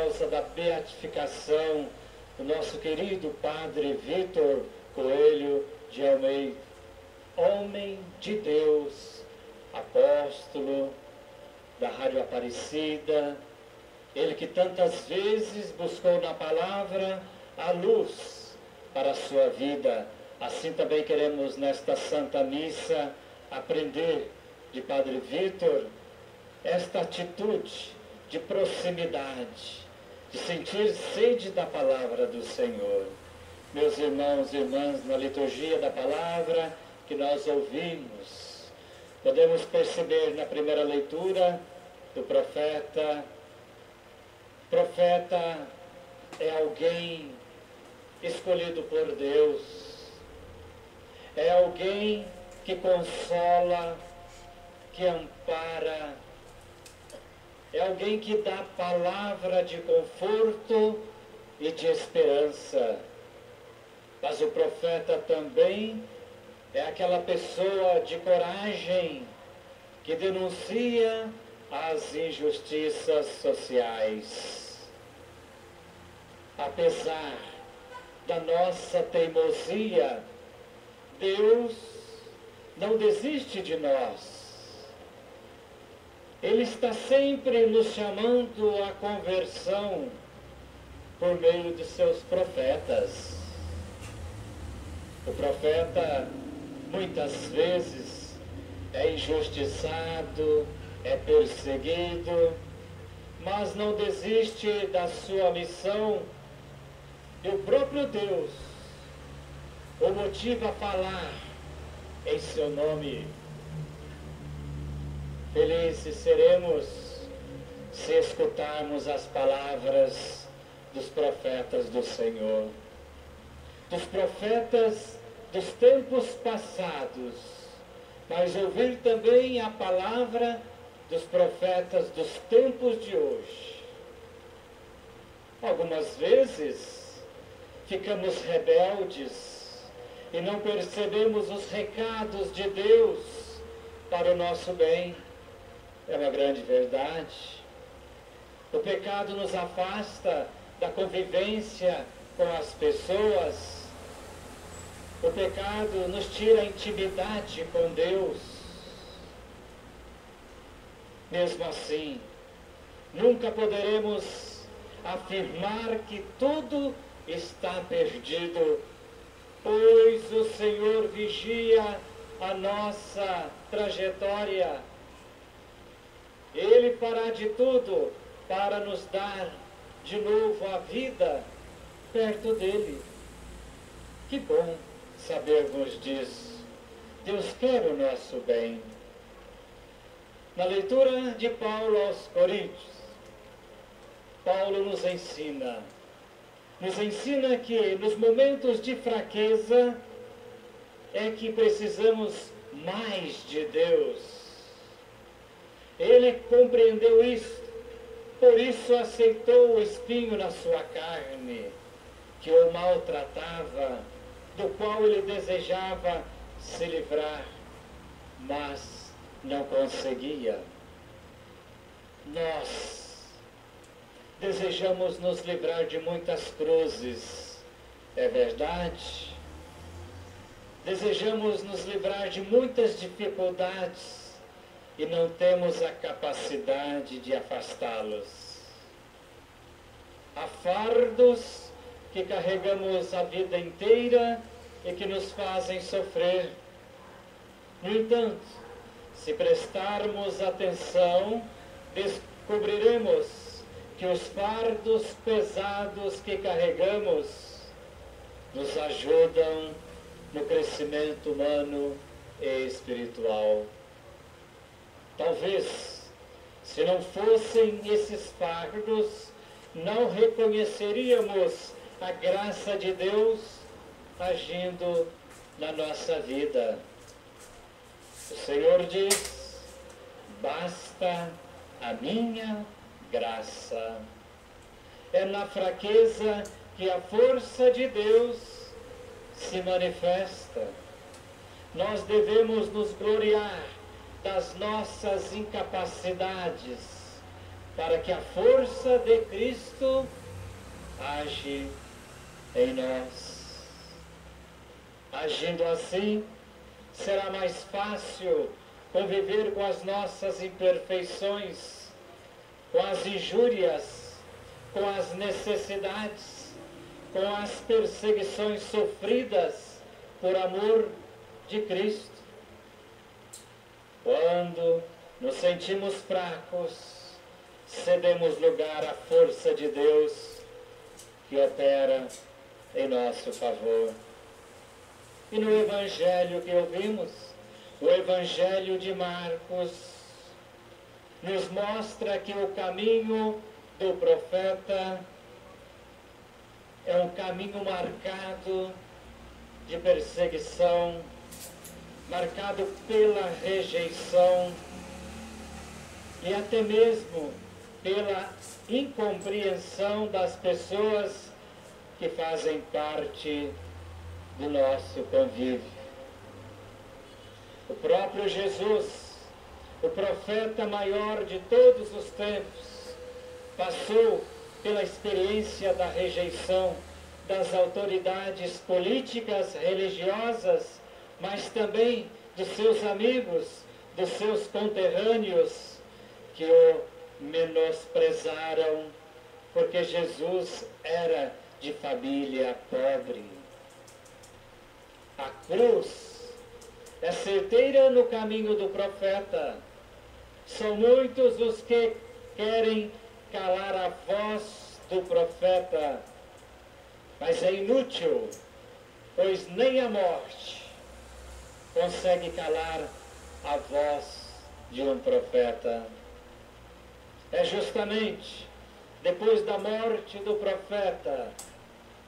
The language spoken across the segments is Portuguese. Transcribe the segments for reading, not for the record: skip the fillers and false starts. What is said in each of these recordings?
causa da beatificação do nosso querido Padre Vítor Coelho de Almeida, homem de Deus, apóstolo da Rádio Aparecida, ele que tantas vezes buscou na palavra a luz para a sua vida. Assim também queremos nesta Santa Missa aprender de Padre Vítor esta atitude de proximidade, de sentir sede da palavra do Senhor. Meus irmãos e irmãs, na liturgia da palavra que nós ouvimos, podemos perceber na primeira leitura do profeta. Profeta é alguém escolhido por Deus, é alguém que consola, que ampara, é alguém que dá palavra de conforto e de esperança. Mas o profeta também é aquela pessoa de coragem que denuncia as injustiças sociais. Apesar da nossa teimosia, Deus não desiste de nós. Ele está sempre nos chamando à conversão por meio de seus profetas. O profeta muitas vezes é injustiçado, é perseguido, mas não desiste da sua missão. E o próprio Deus o motiva a falar em seu nome. Felizes seremos se escutarmos as palavras dos profetas do Senhor, dos profetas dos tempos passados, mas ouvir também a palavra dos profetas dos tempos de hoje. Algumas vezes ficamos rebeldes e não percebemos os recados de Deus para o nosso bem. É uma grande verdade. O pecado nos afasta da convivência com as pessoas. O pecado nos tira a intimidade com Deus. Mesmo assim, nunca poderemos afirmar que tudo está perdido, pois o Senhor vigia a nossa trajetória. Ele fará de tudo para nos dar de novo a vida perto dele. Que bom sabermos disso. Deus quer o nosso bem. Na leitura de Paulo aos Coríntios, Paulo nos ensina que nos momentos de fraqueza é que precisamos mais de Deus. Ele compreendeu isso, por isso aceitou o espinho na sua carne, que o maltratava, do qual ele desejava se livrar, mas não conseguia. Nós desejamos nos livrar de muitas cruzes, é verdade? Desejamos nos livrar de muitas dificuldades e não temos a capacidade de afastá-los. Há fardos que carregamos a vida inteira e que nos fazem sofrer. No entanto, se prestarmos atenção, descobriremos que os fardos pesados que carregamos nos ajudam no crescimento humano e espiritual. Talvez, se não fossem esses fardos, não reconheceríamos a graça de Deus agindo na nossa vida. O Senhor diz: basta a minha graça. É na fraqueza que a força de Deus se manifesta. Nós devemos nos gloriar das nossas incapacidades, para que a força de Cristo age em nós. Agindo assim, será mais fácil conviver com as nossas imperfeições, com as injúrias, com as necessidades, com as perseguições sofridas por amor de Cristo. Quando nos sentimos fracos, cedemos lugar à força de Deus que opera em nosso favor. E no Evangelho que ouvimos, o Evangelho de Marcos, nos mostra que o caminho do profeta é um caminho marcado de perseguição, marcado pela rejeição e até mesmo pela incompreensão das pessoas que fazem parte do nosso convívio. O próprio Jesus, o profeta maior de todos os tempos, passou pela experiência da rejeição das autoridades políticas, religiosas, mas também dos seus amigos, dos seus conterrâneos, que o menosprezaram, porque Jesus era de família pobre. A cruz é certeira no caminho do profeta. São muitos os que querem calar a voz do profeta, mas é inútil, pois nem a morte consegue calar a voz de um profeta. É justamente depois da morte do profeta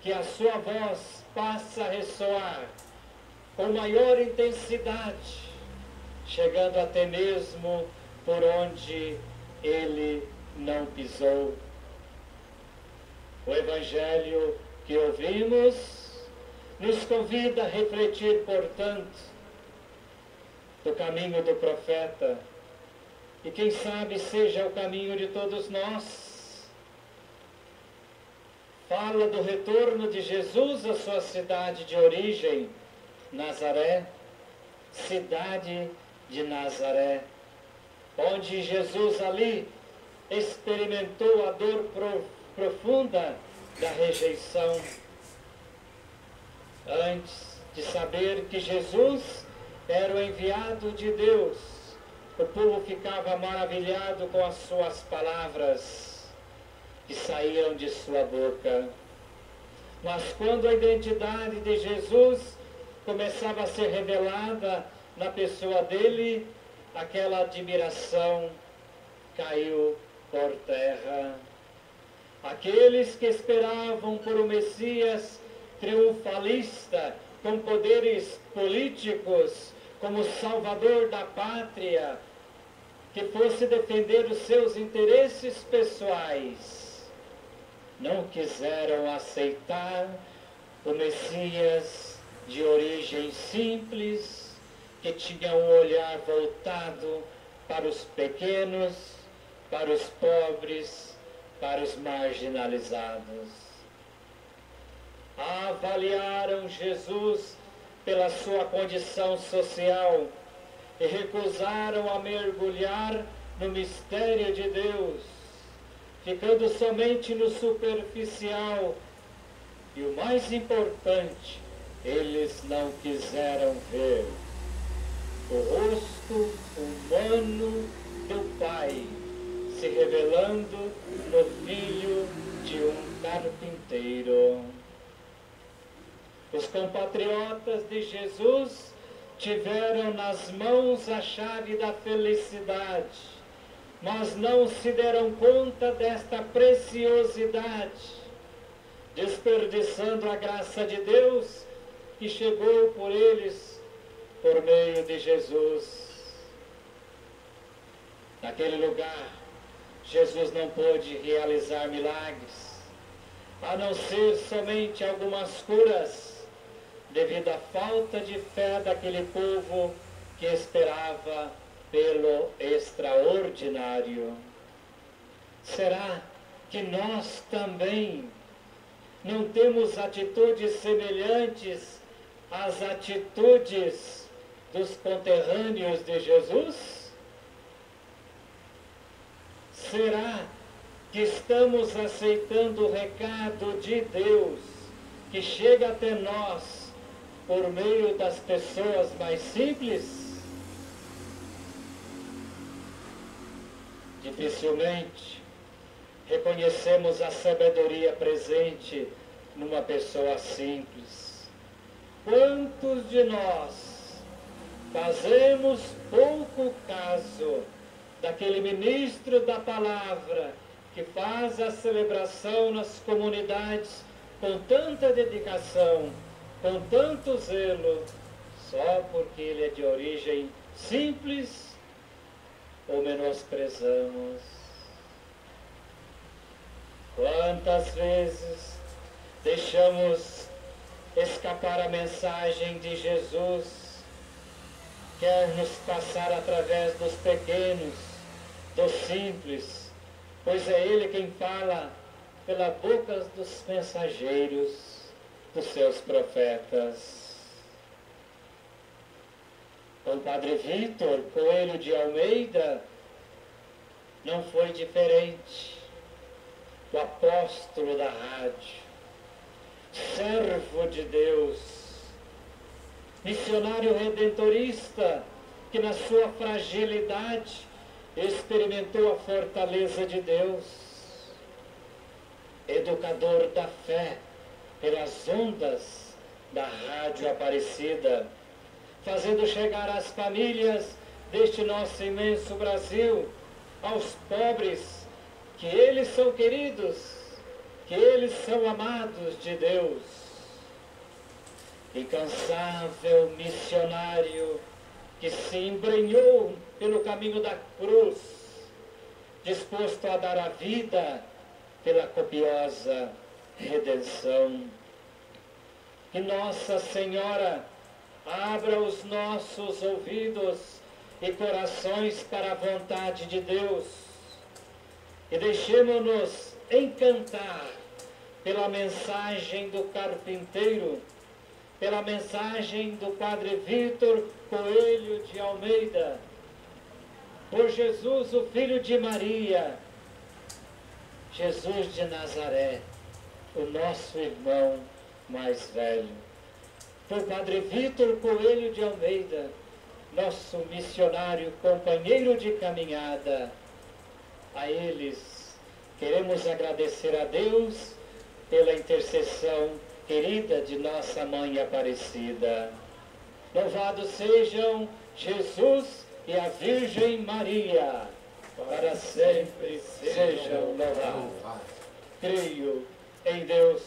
que a sua voz passa a ressoar com maior intensidade, chegando até mesmo por onde ele não pisou. O Evangelho que ouvimos nos convida a refletir, portanto, do caminho do profeta, e quem sabe seja o caminho de todos nós. Fala do retorno de Jesus à sua cidade de origem, Nazaré, cidade de Nazaré, onde Jesus ali experimentou a dor profunda da rejeição. Antes de saber que Jesus era o enviado de Deus, o povo ficava maravilhado com as suas palavras que saíam de sua boca. Mas quando a identidade de Jesus começava a ser revelada na pessoa dele, aquela admiração caiu por terra. Aqueles que esperavam por um Messias triunfalista, com poderes políticos, como salvador da pátria, que fosse defender os seus interesses pessoais, não quiseram aceitar o Messias de origem simples, que tinha um olhar voltado para os pequenos, para os pobres, para os marginalizados. Avaliaram Jesus pela sua condição social e recusaram a mergulhar no mistério de Deus, ficando somente no superficial. E o mais importante, eles não quiseram ver o rosto humano do Pai se revelando no filho de um carpinteiro. Os compatriotas de Jesus tiveram nas mãos a chave da felicidade, mas não se deram conta desta preciosidade, desperdiçando a graça de Deus que chegou por eles por meio de Jesus. Naquele lugar, Jesus não pôde realizar milagres, a não ser somente algumas curas, devido à falta de fé daquele povo que esperava pelo extraordinário. Será que nós também não temos atitudes semelhantes às atitudes dos conterrâneos de Jesus? Será que estamos aceitando o recado de Deus que chega até nós por meio das pessoas mais simples? Dificilmente reconhecemos a sabedoria presente numa pessoa simples. Quantos de nós fazemos pouco caso daquele ministro da palavra que faz a celebração nas comunidades com tanta dedicação, com tanto zelo, só porque ele é de origem simples, ou menosprezamos? Quantas vezes deixamos escapar a mensagem de Jesus, quer nos passar através dos pequenos, dos simples, pois é Ele quem fala pela boca dos mensageiros, dos seus profetas. O Padre Vítor Coelho de Almeida não foi diferente. O apóstolo da rádio, servo de Deus, missionário redentorista, que na sua fragilidade experimentou a fortaleza de Deus, educador da fé pelas ondas da Rádio Aparecida, fazendo chegar às famílias deste nosso imenso Brasil, aos pobres, que eles são queridos, que eles são amados de Deus. Incansável missionário que se embrenhou pelo caminho da cruz, disposto a dar a vida pela copiosa redenção. Que Nossa Senhora abra os nossos ouvidos e corações para a vontade de Deus e deixemos-nos encantar pela mensagem do carpinteiro, pela mensagem do Padre Vítor Coelho de Almeida, por Jesus, o Filho de Maria, Jesus de Nazaré, o nosso irmão mais velho, por Padre Vítor Coelho de Almeida, nosso missionário, companheiro de caminhada. A eles queremos agradecer a Deus pela intercessão querida de nossa Mãe Aparecida. Louvado sejam Jesus e a Virgem Maria, para sempre sejam louvados. Creio em Deus